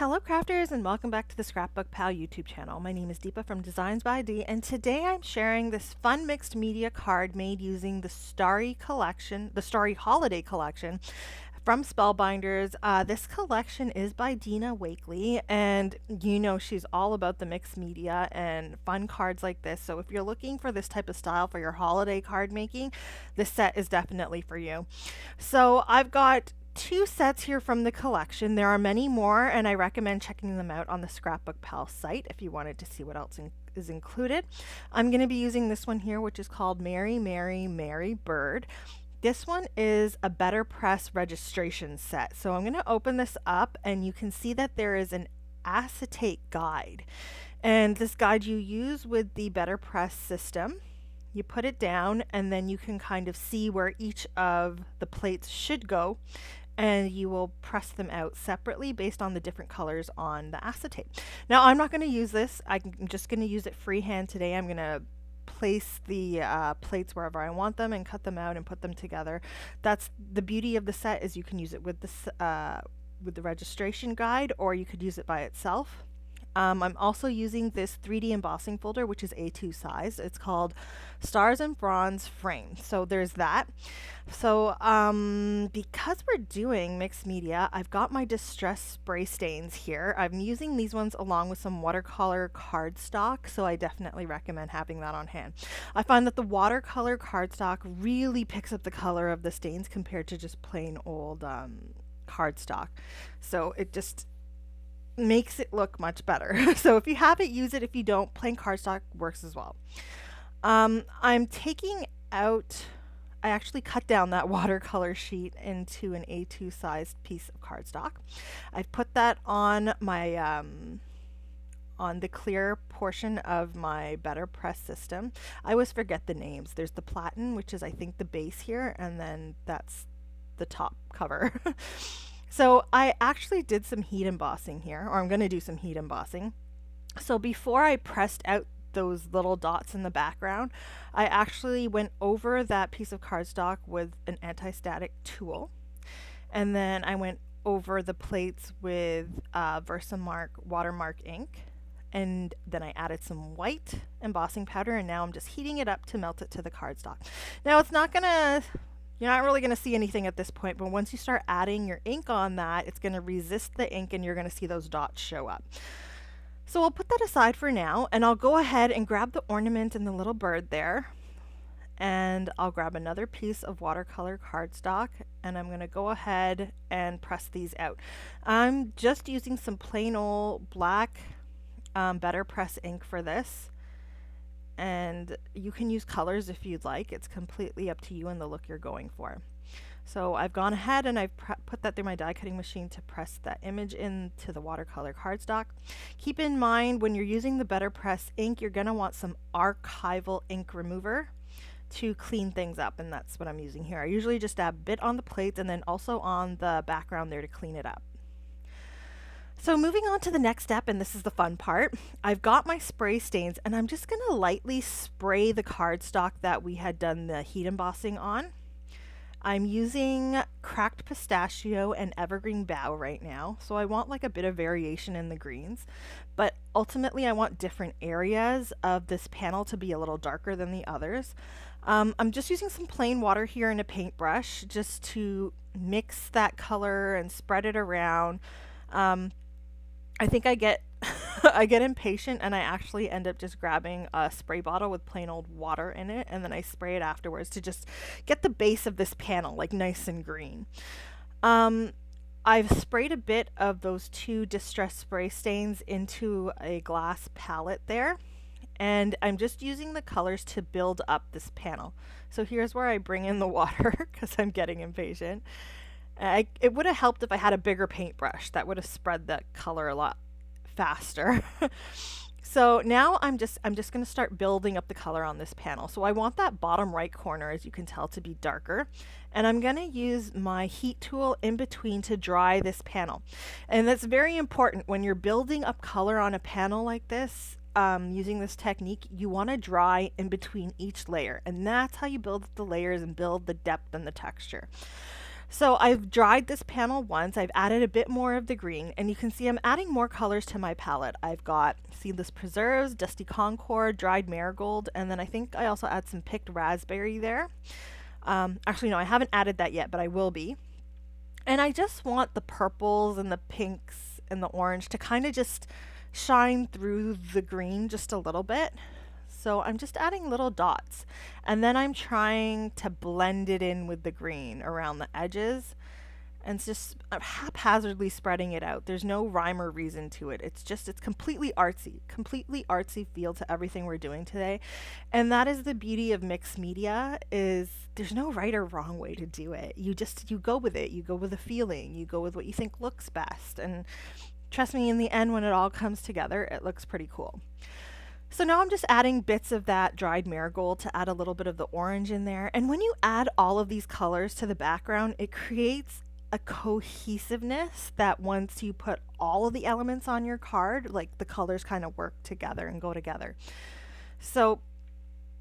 Hello crafters and welcome back to the Scrapbook Pal YouTube channel. My name is Deepa from Designs by D, and today I'm sharing this fun mixed media card made using the Starry collection, the Starry Holiday Collection from Spellbinders. This collection is by Dina Wakely, and you know she's all about the mixed media and fun cards like this. So if you're looking for this type of style for your holiday card making, this set is definitely for you. So I've got two sets here from the collection. There are many more, and I recommend checking them out on the ScrapbookPal site if you wanted to see what else is included. I'm going to be using this one here, which is called Mary, Mary, Mary Bird. This one is a Better Press registration set. So I'm going to open this up, and you can see that there is an acetate guide. And this guide you use with the Better Press system. You put it down, and then you can kind of see where each of the plates should go, and you will press them out separately based on the different colors on the acetate. Now, I'm not going to use this. I'm just going to use it freehand today. I'm going to place the plates wherever I want them and cut them out and put them together. That's the beauty of the set, is you can use it with the registration guide, or you could use it by itself. I'm also using this 3D embossing folder, which is A2 size. It's called Stars and Fronds Frame. So there's that. So because we're doing mixed media, I've got my distress spray stains here. I'm using these ones along with some watercolor cardstock, so I definitely recommend having that on hand. I find that the watercolor cardstock really picks up the color of the stains compared to just plain old cardstock. So it just makes it look much better. So if you have it, use it. If you don't, plain cardstock works as well. I'm taking out, I actually cut down that watercolor sheet into an A2 sized piece of cardstock. I've put that on my on the clear portion of my Better Press system. I always forget the names. There's the platen, which is I think the base here, and then that's the top cover. So I actually did some heat embossing here, or I'm going to do some heat embossing. So before I pressed out those little dots in the background, I actually went over that piece of cardstock with an anti-static tool. And then I went over the plates with Versamark watermark ink. And then I added some white embossing powder, and now I'm just heating it up to melt it to the cardstock. Now it's not going to... You're not really going to see anything at this point, but once you start adding your ink on that, it's going to resist the ink and you're going to see those dots show up. So I'll put that aside for now, and I'll go ahead and grab the ornament and the little bird there. And I'll grab another piece of watercolor cardstock, and I'm going to go ahead and press these out. I'm just using some plain old black Better Press ink for this. And you can use colors if you'd like. It's completely up to you and the look you're going for. So I've gone ahead and I've put that through my die cutting machine to press that image into the watercolor cardstock. Keep in mind, when you're using the Better Press ink, you're going to want some archival ink remover to clean things up, and that's what I'm using here. I usually just dab a bit on the plates and then also on the background there to clean it up. So moving on to the next step, and this is the fun part, I've got my spray stains, and I'm just going to lightly spray the cardstock that we had done the heat embossing on. I'm using cracked pistachio and evergreen bough right now, so I want like a bit of variation in the greens, but ultimately I want different areas of this panel to be a little darker than the others. I'm just using some plain water here and a paintbrush just to mix that color and spread it around. I think I get I get impatient, and I actually end up just grabbing a spray bottle with plain old water in it, and then I spray it afterwards to just get the base of this panel like nice and green. I've sprayed a bit of those two distress spray stains into a glass palette there, and I'm just using the colors to build up this panel. So here's where I bring in the water because I'm getting impatient. It would have helped if I had a bigger paintbrush. That would have spread the color a lot faster. So now I'm just going to start building up the color on this panel. So I want that bottom right corner, as you can tell, to be darker. And I'm going to use my heat tool in between to dry this panel. And that's very important when you're building up color on a panel like this. Using this technique, you want to dry in between each layer, and that's how you build the layers and build the depth and the texture. So I've dried this panel once, I've added a bit more of the green, and you can see I'm adding more colors to my palette. I've got Seedless Preserves, Dusty Concord, Dried Marigold, and then I think I also add some picked raspberry there. Actually, no, I haven't added that yet, but I will be. And I just want the purples and the pinks and the orange to kind of just shine through the green just a little bit. So I'm just adding little dots, and then I'm trying to blend it in with the green around the edges, and it's just haphazardly spreading it out. There's no rhyme or reason to it. It's completely artsy feel to everything we're doing today. And that is the beauty of mixed media, is there's no right or wrong way to do it. You go with it. You go with the feeling. You go with what you think looks best. And trust me, in the end, when it all comes together, it looks pretty cool. So now I'm just adding bits of that dried marigold to add a little bit of the orange in there. And when you add all of these colors to the background, it creates a cohesiveness that once you put all of the elements on your card, like the colors kind of work together and go together. So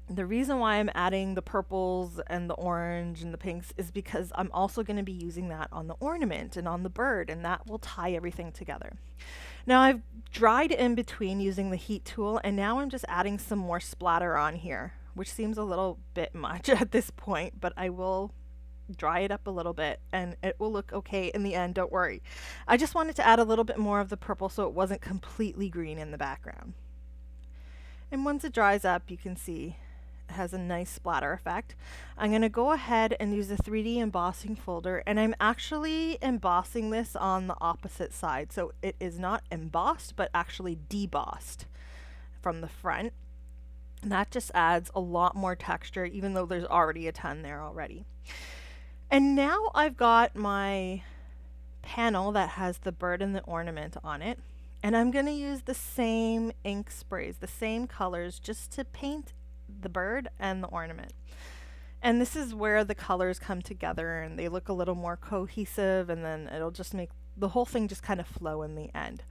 the reason why I'm adding the purples and the orange and the pinks is because I'm also going to be using that on the ornament and on the bird, and that will tie everything together. Now I've dried in between using the heat tool, and now I'm just adding some more splatter on here, which seems a little bit much at this point, but I will dry it up a little bit and it will look okay in the end, don't worry. I just wanted to add a little bit more of the purple so it wasn't completely green in the background. And once it dries up, you can see has a nice splatter effect. I'm going to go ahead and use the 3D embossing folder, and I'm actually embossing this on the opposite side. So it is not embossed, but actually debossed from the front. And that just adds a lot more texture, even though there's already a ton there already. And now I've got my panel that has the bird and the ornament on it. And I'm going to use the same ink sprays, the same colors, just to paint the bird and the ornament. And this is where the colors come together and they look a little more cohesive, and then it'll just make the whole thing just kind of flow in the end.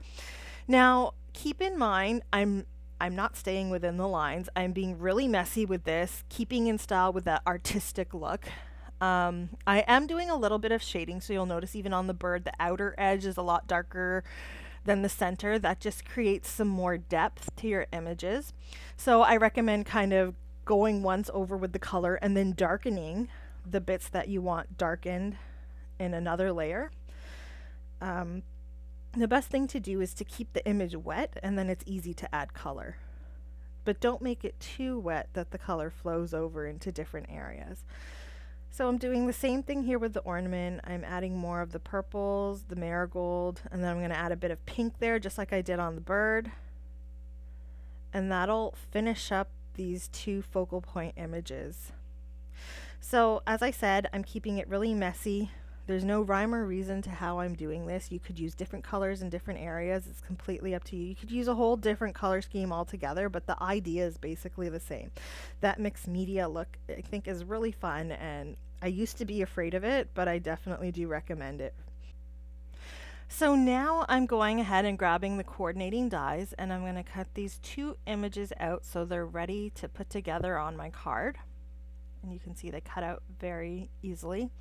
Now, keep in mind, I'm not staying within the lines. I'm being really messy with this, keeping in style with that artistic look. I am doing a little bit of shading, so you'll notice even on the bird, the outer edge is a lot darker than the center. That just creates some more depth to your images. So I recommend kind of going once over with the color and then darkening the bits that you want darkened in another layer. The best thing to do is to keep the image wet, and then it's easy to add color. But don't make it too wet that the color flows over into different areas. So I'm doing the same thing here with the ornament. I'm adding more of the purples, the marigold, and then I'm going to add a bit of pink there, just like I did on the bird. And that'll finish up these two focal point images. So as I said, I'm keeping it really messy. There's no rhyme or reason to how I'm doing this. You could use different colors in different areas. It's completely up to you. You could use a whole different color scheme altogether, but the idea is basically the same. That mixed media look, I think, is really fun, and I used to be afraid of it, but I definitely do recommend it. So now I'm going ahead and grabbing the coordinating dies, and I'm going to cut these two images out so they're ready to put together on my card. And you can see they cut out very easily.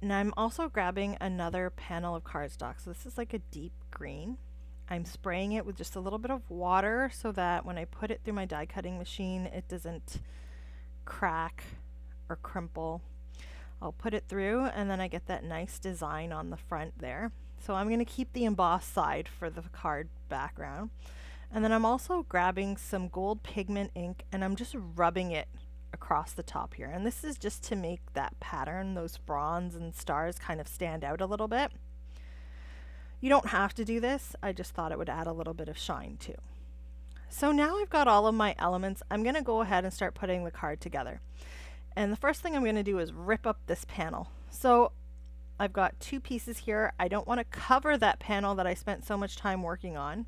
Now I'm also grabbing another panel of cardstock. So this is like a deep green. I'm spraying it with just a little bit of water so that when I put it through my die cutting machine, it doesn't crack or crumple. I'll put it through, and then I get that nice design on the front there. So I'm going to keep the embossed side for the card background. And then I'm also grabbing some gold pigment ink, and I'm just rubbing it across the top here. And this is just to make that pattern, those fronds and stars, kind of stand out a little bit. You don't have to do this. I just thought it would add a little bit of shine too. So now I've got all of my elements. I'm going to go ahead and start putting the card together. And the first thing I'm going to do is rip up this panel. So I've got two pieces here. I don't want to cover that panel that I spent so much time working on.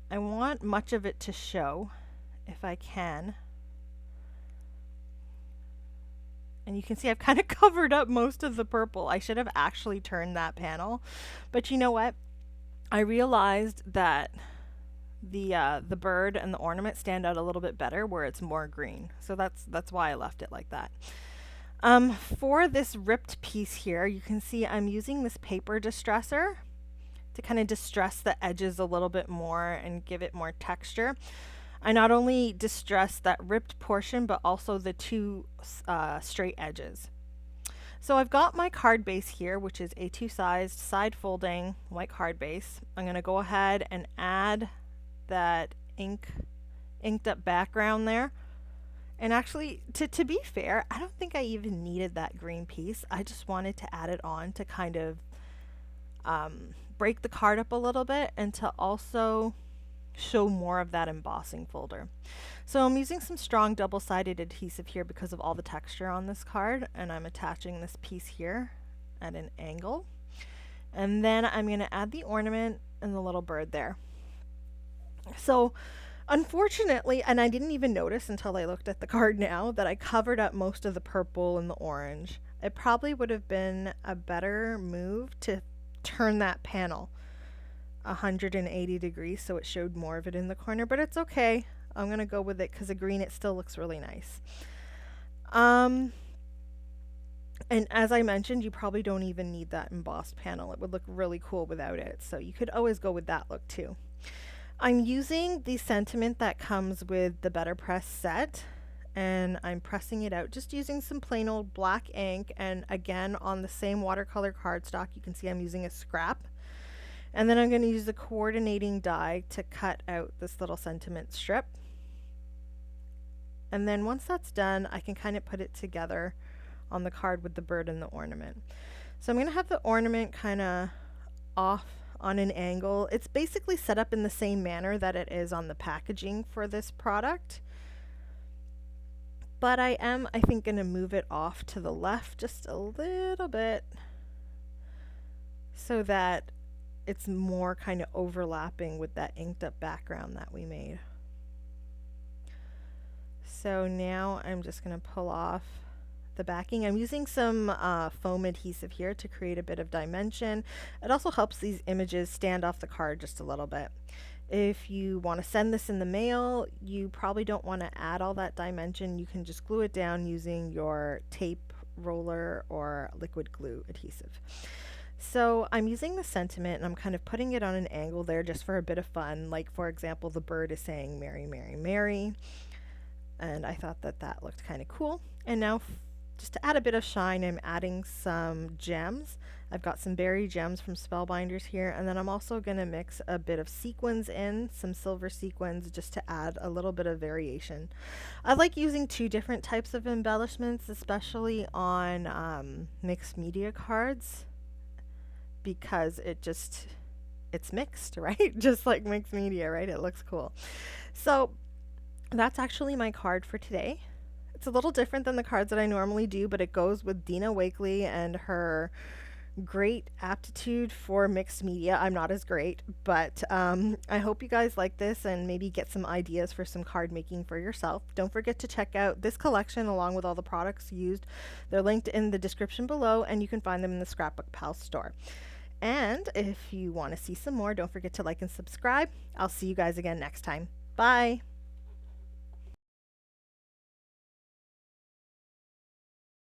I want much of it to show if I can. And you can see I've kind of covered up most of the purple. I should have actually turned that panel. But you know what? I realized that the bird and the ornament stand out a little bit better where it's more green. So that's why I left it like that. For this ripped piece here, you can see I'm using this paper distresser to kind of distress the edges a little bit more and give it more texture. I not only distress that ripped portion, but also the two straight edges. So I've got my card base here, which is A2 sized side folding white card base. I'm going to go ahead and add that inked up background there. And actually, to be fair, I don't think I even needed that green piece. I just wanted to add it on to kind of break the card up a little bit and to also show more of that embossing folder. So I'm using some strong double-sided adhesive here because of all the texture on this card, and I'm attaching this piece here at an angle. And then I'm going to add the ornament and the little bird there. So unfortunately, and I didn't even notice until I looked at the card now, that I covered up most of the purple and the orange. It probably would have been a better move to turn that panel 180 degrees so it showed more of it in the corner, but it's okay. I'm going to go with it because the green, it still looks really nice. And as I mentioned, you probably don't even need that embossed panel. It would look really cool without it, so you could always go with that look too. I'm using the sentiment that comes with the Better Press set, and I'm pressing it out just using some plain old black ink, and again on the same watercolor cardstock. You can see I'm using a scrap. And then I'm going to use the coordinating die to cut out this little sentiment strip. And then once that's done, I can kind of put it together on the card with the bird and the ornament. So I'm going to have the ornament kind of off on an angle. It's basically set up in the same manner that it is on the packaging for this product. But I am, I think, going to move it off to the left just a little bit so that it's more kind of overlapping with that inked up background that we made. So now I'm just going to pull off the backing. I'm using some foam adhesive here to create a bit of dimension. It also helps these images stand off the card just a little bit. If you want to send this in the mail, you probably don't want to add all that dimension. You can just glue it down using your tape roller or liquid glue adhesive. So I'm using the sentiment and I'm kind of putting it on an angle there just for a bit of fun. Like, for example, the bird is saying Mary, Mary, Mary. And I thought that that looked kind of cool. And now just to add a bit of shine, I'm adding some gems. I've got some berry gems from Spellbinders here. And then I'm also going to mix a bit of sequins in, some silver sequins, just to add a little bit of variation. I like using two different types of embellishments, especially on mixed media cards, because it's mixed, right? Just like mixed media, right? It looks cool. So that's actually my card for today. It's a little different than the cards that I normally do, but it goes with Dina Wakely and her great aptitude for mixed media. I'm not as great, but I hope you guys like this and maybe get some ideas for some card making for yourself. Don't forget to check out this collection along with all the products used. They're linked in the description below, and you can find them in the ScrapbookPal store. And if you want to see some more, don't forget to like and subscribe. I'll see you guys again next time. Bye!